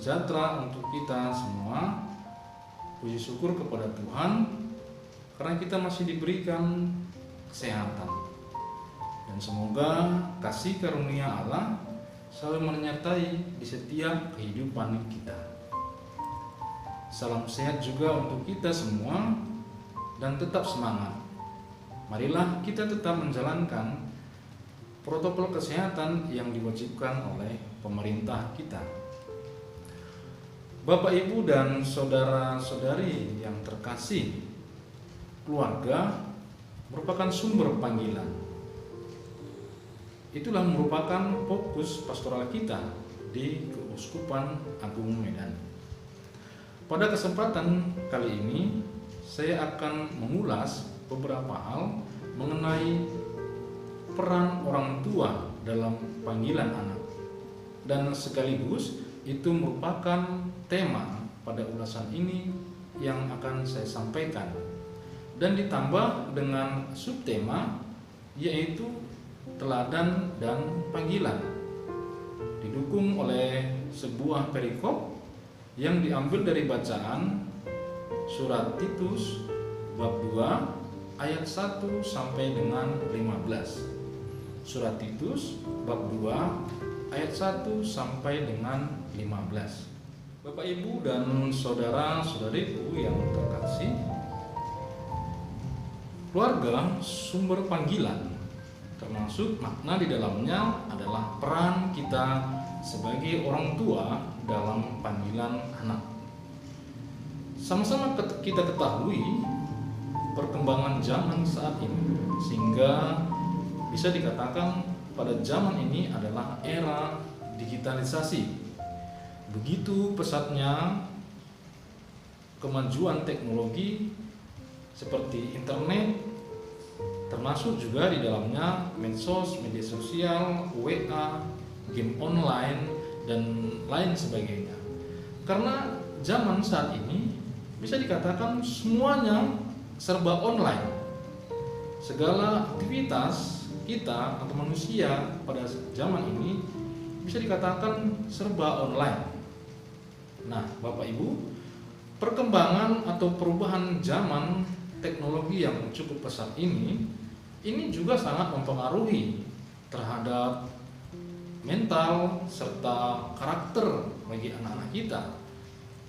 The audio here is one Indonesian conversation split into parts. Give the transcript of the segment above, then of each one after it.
sejahtera untuk kita semua. Puji syukur kepada Tuhan karena kita masih diberikan kesehatan. Dan semoga kasih karunia Allah selalu menyertai di setiap kehidupan kita. Salam sehat juga untuk kita semua dan tetap semangat. Marilah kita tetap menjalankan protokol kesehatan yang diwajibkan oleh pemerintah kita. Bapak, Ibu, dan saudara-saudari yang terkasih, keluarga merupakan sumber panggilan. Itulah merupakan fokus pastoral kita di Keuskupan Agung Medan. Pada kesempatan kali ini, saya akan mengulas beberapa hal mengenai peran orang tua dalam panggilan anak. Dan sekaligus itu merupakan tema pada ulasan ini yang akan saya sampaikan. Dan ditambah dengan subtema yaitu teladan dan panggilan. Didukung oleh sebuah perikop yang diambil dari bacaan surat Titus bab 2 ayat 1 sampai dengan 15. Surat Titus bab 2 ayat 1 sampai dengan 15. Bapak, Ibu, dan saudara-saudariku yang terkasih, keluarga sumber panggilan, termasuk makna di dalamnya adalah peran kita sebagai orang tua dalam panggilan anak. Sama-sama kita ketahui perkembangan zaman saat ini, sehingga bisa dikatakan pada zaman ini adalah era digitalisasi. Begitu pesatnya kemajuan teknologi seperti internet, termasuk juga di dalamnya medsos, media sosial, WA, game online, dan lain sebagainya. Karena zaman saat ini bisa dikatakan semuanya serba online. Segala aktivitas kita atau manusia pada zaman ini bisa dikatakan serba online. Nah, Bapak Ibu, perkembangan atau perubahan zaman teknologi yang cukup pesat ini juga sangat mempengaruhi terhadap mental serta karakter bagi anak-anak kita.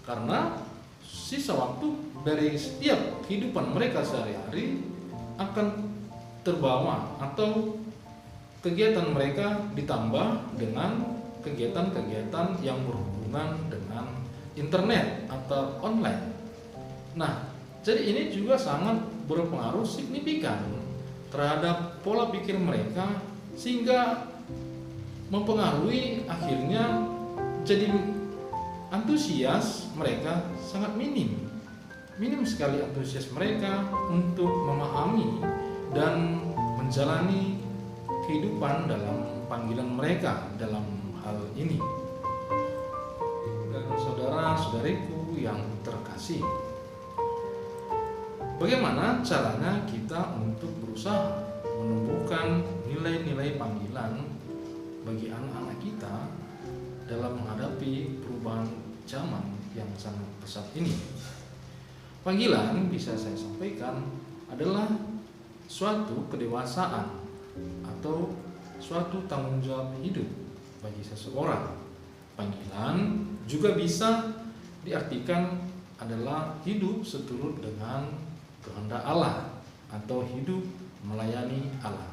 Karena sisa waktu dari setiap kehidupan mereka sehari-hari akan terbawa atau kegiatan mereka ditambah dengan kegiatan-kegiatan yang berhubungan dengan internet atau online. Nah, jadi ini juga sangat berpengaruh signifikan terhadap pola pikir mereka, sehingga mempengaruhi akhirnya jadi antusias mereka sangat minim sekali antusias mereka untuk memahami dan menjalani kehidupan dalam panggilan mereka dalam hal ini. Dan saudara-saudariku yang terkasih, bagaimana caranya kita untuk berusaha menumbuhkan nilai-nilai panggilan bagi anak-anak kita dalam menghadapi perubahan zaman yang sangat pesat ini? Panggilan, bisa saya sampaikan, adalah suatu kedewasaan atau suatu tanggung jawab hidup bagi seseorang. Panggilan juga bisa diartikan adalah hidup seturut dengan kehendak Allah atau hidup melayani Allah.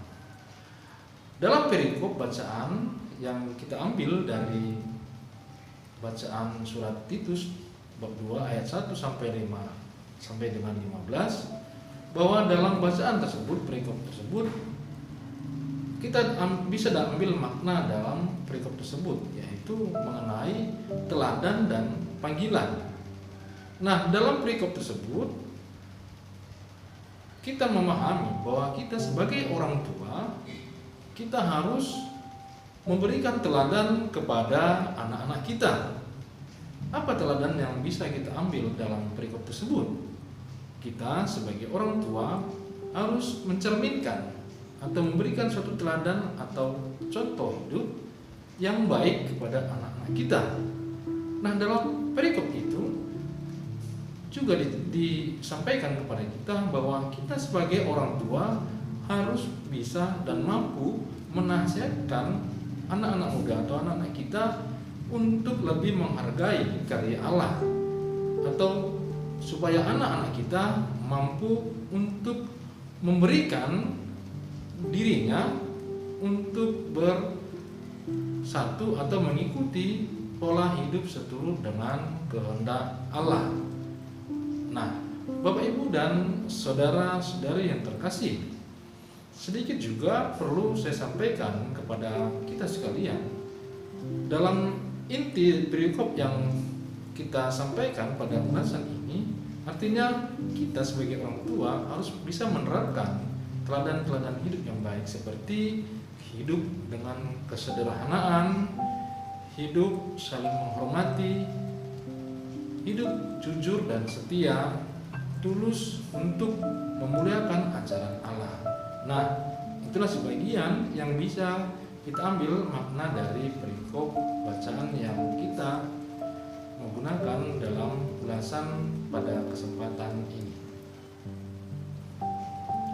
Dalam perikop bacaan yang kita ambil dari bacaan surat Titus bab 2 ayat 1 sampai dengan 15, bahwa dalam bacaan tersebut, perikop tersebut, kita bisa ambil makna dalam perikop tersebut, yaitu mengenai teladan dan panggilan. Nah, dalam perikop tersebut kita memahami bahwa kita sebagai orang tua, kita harus memberikan teladan kepada anak-anak kita. Apa teladan yang bisa kita ambil dalam perikop tersebut? Kita sebagai orang tua harus mencerminkan atau memberikan suatu teladan atau contoh hidup yang baik kepada anak-anak kita. Nah, dalam perikop itu juga disampaikan kepada kita bahwa kita sebagai orang tua harus bisa dan mampu menasihatkan anak-anak muda atau anak-anak kita untuk lebih menghargai karya Allah, atau supaya anak-anak kita mampu untuk memberikan dirinya untuk bersatu atau mengikuti pola hidup seturut dengan kehendak Allah. Nah, Bapak Ibu dan saudara-saudari yang terkasih, sedikit juga perlu saya sampaikan kepada kita sekalian. Dalam inti perikop yang kita sampaikan pada ulasan ini, artinya kita sebagai orang tua harus bisa menerapkan teladan-teladan hidup yang baik, seperti hidup dengan kesederhanaan, hidup saling menghormati, hidup jujur dan setia, tulus untuk memuliakan ajaran Allah. Nah, itulah sebagian yang bisa kita ambil makna dari perikop bacaan yang kita menggunakan dalam ulasan pada kesempatan ini.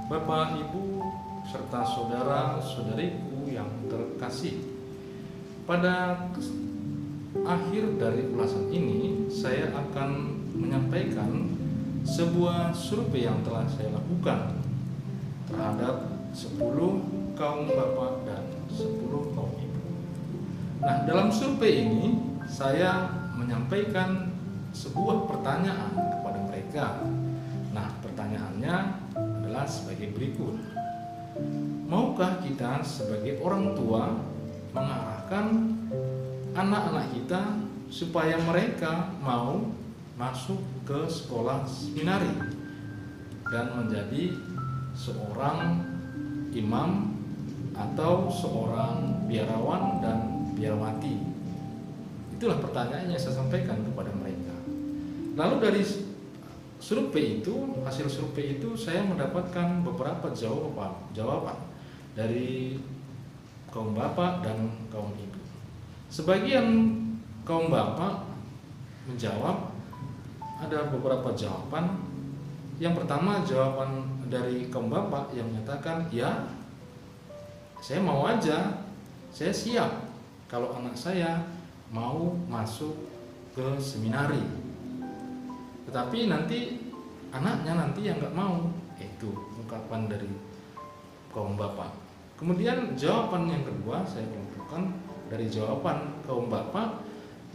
Bapak, Ibu, serta saudara-saudariku yang terkasih, pada akhir dari ulasan ini saya akan menyampaikan sebuah survei yang telah saya lakukan terhadap 10 kaum bapak dan 10 kaum ibu. Nah, dalam survei ini saya menyampaikan sebuah pertanyaan kepada mereka. Nah, pertanyaannya adalah sebagai berikut. Maukah kita sebagai orang tua mengarahkan anak-anak kita supaya mereka mau masuk ke sekolah seminari dan menjadi seorang imam atau seorang biarawan dan biarawati? Itulah pertanyaan yang saya sampaikan kepada mereka. Lalu dari survei itu, hasil survei itu, saya mendapatkan beberapa jawaban dari kaum bapak dan kaum ibu. Sebagian kaum bapak menjawab, ada beberapa jawaban. Yang pertama, jawaban dari kaum bapak yang menyatakan, ya, saya mau aja, saya siap kalau anak saya mau masuk ke seminari, tetapi nanti anaknya nanti yang nggak mau. Itu ungkapan dari kaum bapak. Kemudian jawaban yang kedua saya kelompokkan dari jawaban kaum bapak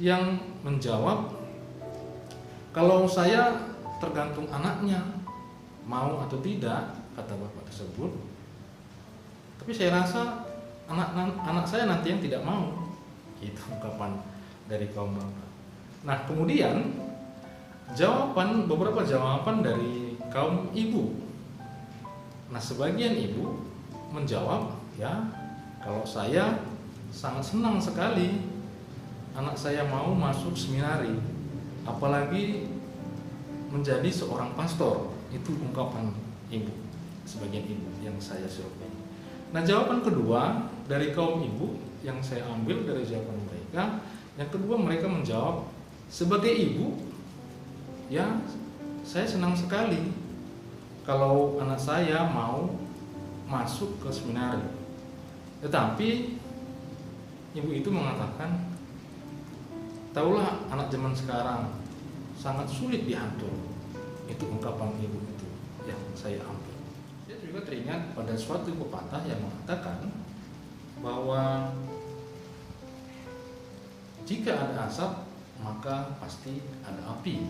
yang menjawab, kalau saya tergantung anaknya mau atau tidak, kata bapak tersebut, tapi saya rasa anak saya nanti yang tidak mau. Itu ungkapan dari kaum bapak. Nah, kemudian beberapa jawaban dari kaum ibu. Nah, sebagian ibu menjawab, ya, kalau saya sangat senang sekali anak saya mau masuk seminari, apalagi menjadi seorang pastor. Itu ungkapan ibu, sebagian ibu yang saya survei. Nah, jawaban kedua dari kaum ibu yang saya ambil dari jawaban mereka, yang kedua mereka menjawab, sebagai ibu, ya, saya senang sekali kalau anak saya mau masuk ke seminari. Tetapi ibu itu mengatakan, taulah anak zaman sekarang sangat sulit diatur. Itu ungkapan ibu itu yang saya ambil. Saya juga teringat pada suatu pepatah yang mengatakan bahwa jika ada asap maka pasti ada api.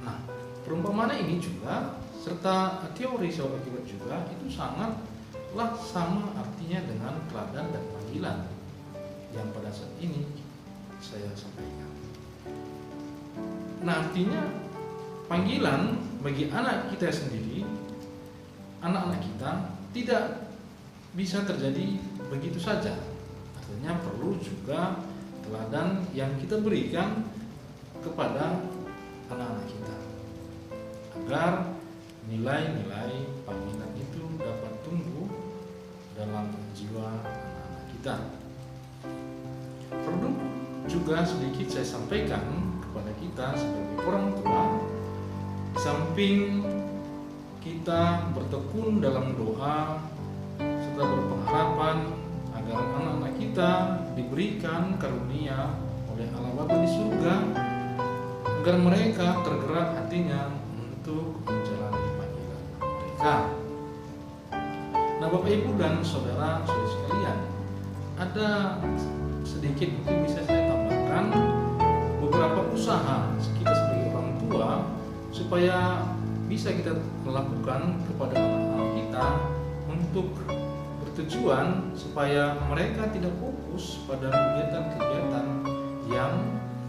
Nah, perumpamaan ini juga serta teori sebab akibat juga itu sangatlah sama artinya dengan teladan dan panggilan yang pada saat ini saya sampaikan. Nah, artinya panggilan bagi anak kita sendiri, anak-anak kita tidak bisa terjadi begitu saja. Artinya perlu juga teladan yang kita berikan kepada anak-anak kita, agar nilai-nilai panggilan itu dapat tumbuh dalam jiwa anak-anak kita. Perlu juga sedikit saya sampaikan kepada kita sebagai orang tua, di samping kita bertekun dalam doa serta berpengharapan agar anak-anak kita diberikan karunia oleh Allah Bapa di surga, agar mereka tergerak hatinya untuk menjalani panggilan mereka. Nah, Bapak Ibu dan saudara-saudari sekalian, ada sedikit mungkin bisa saya tambahkan beberapa usaha kita sebagai orang tua supaya bisa kita melakukan kepada anak-anak kita untuk bertujuan supaya mereka tidak fokus pada kegiatan-kegiatan yang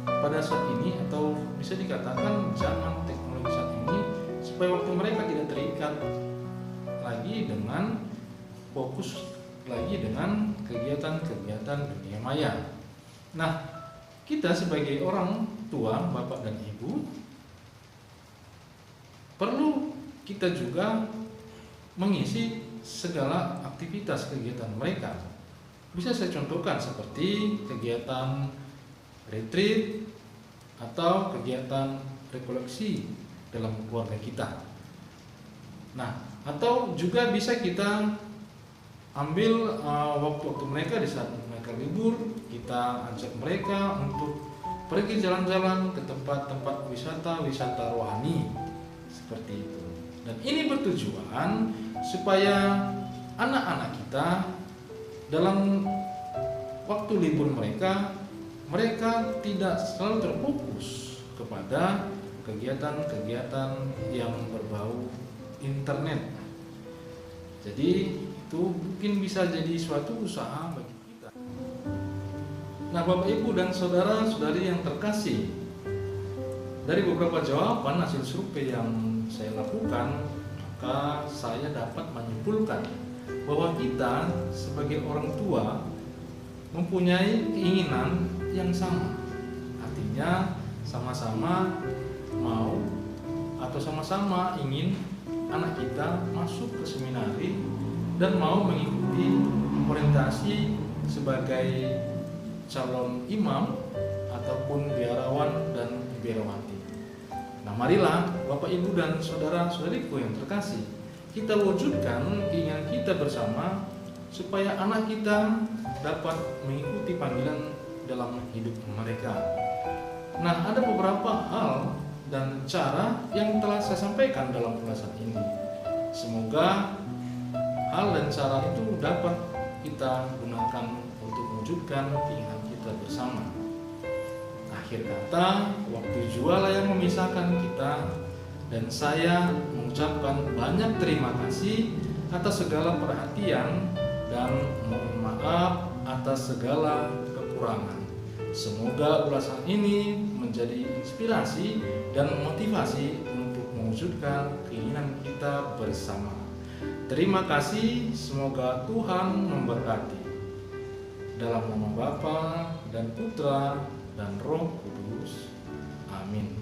pada saat ini atau bisa dikatakan zaman teknologi saat ini, supaya waktu mereka tidak terikat lagi dengan fokus lagi dengan kegiatan-kegiatan dunia maya. Nah, kita sebagai orang tua, bapak dan ibu, perlu kita juga mengisi segala aktivitas kegiatan mereka. Bisa saya contohkan seperti kegiatan retreat atau kegiatan rekoleksi dalam keluarga kita. Nah, atau juga bisa kita ambil waktu-waktu mereka di saat mereka libur, kita ajak mereka untuk pergi jalan-jalan ke tempat-tempat wisata rohani seperti itu. Dan ini bertujuan supaya anak-anak kita dalam waktu libur mereka tidak selalu terfokus kepada kegiatan-kegiatan yang berbau internet. Jadi itu mungkin bisa jadi suatu usaha bagi kita. Nah, Bapak Ibu dan saudara-saudari yang terkasih, dari beberapa jawaban hasil survei yang saya lakukan, maka saya dapat menyimpulkan bahwa kita sebagai orang tua mempunyai keinginan yang sama. Artinya sama-sama mau atau sama-sama ingin anak kita masuk ke seminari dan mau mengikuti orientasi sebagai calon imam ataupun biarawan dan biarawati. Nah, marilah Bapak Ibu dan saudara-saudariku yang terkasih, kita wujudkan keinginan kita bersama supaya anak kita dapat mengikuti panggilan dalam hidup mereka. Nah, ada beberapa hal dan cara yang telah saya sampaikan dalam ulasan ini. Semoga hal dan cara itu dapat kita gunakan untuk mewujudkan keinginan kita bersama. Akhir kata, waktu jua yang memisahkan kita, dan saya mengucapkan banyak terima kasih atas segala perhatian dan mohon maaf atas segala kekurangan. Semoga ulasan ini menjadi inspirasi dan motivasi untuk mewujudkan keinginan kita bersama. Terima kasih, semoga Tuhan memberkati. Dalam nama Bapa dan Putra dan Roh Kudus. Amin.